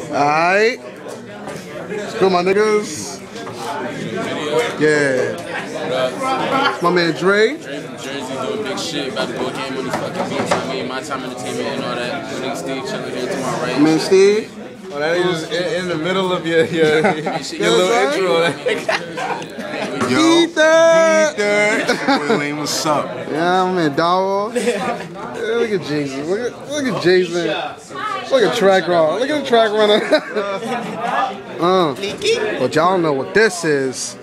Alright. Let's go, my niggas. Yeah. My man Dre. Dre from Jersey doing big shit. About to go ham on these fucking beats. I mean, My Time Entertainment and all that. Nigga Steve chilling here to my right. Man Steve. Oh, that is just in the middle of your little intro. Yo, Wayne, what's up? yeah, man, dog. Yeah, look at Jason. Look at Jason. Look at track runner. Look at the track runner. But y'all know what this is.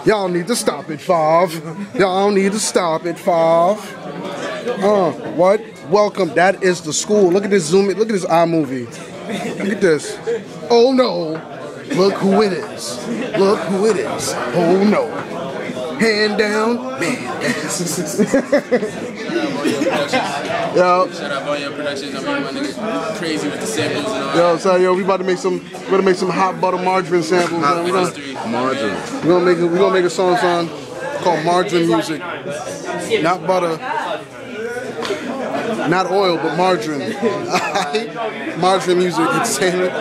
Y'all need to stop it, Fav. Y'all need to stop it, Fav. What? Welcome. That is the school. Look at this zoom. Look at this iMovie. Look at this. Oh no. Look who it is. Look who it is. Oh no. Hand down, man. Yo. Shout out Volume Productions. I mean, my nigga crazy with the samples and all that. Yo, so yo, we about to make some. We're gonna make some hot butter margarine samples. Man. We're gonna make a song called Margarine Music. Not butter. Not oil, but margarine. Margarine Music Entertainment.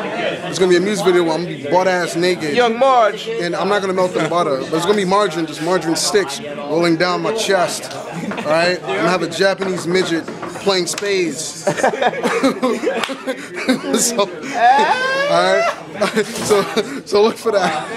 It's gonna be a music video where I'm gonna be butt-ass naked. Young Marge. And I'm not gonna melt the butter, but it's gonna be margarine, just margarine sticks rolling down my chest. Alright? I'm gonna have a Japanese midget playing spades. So, alright? So look for that.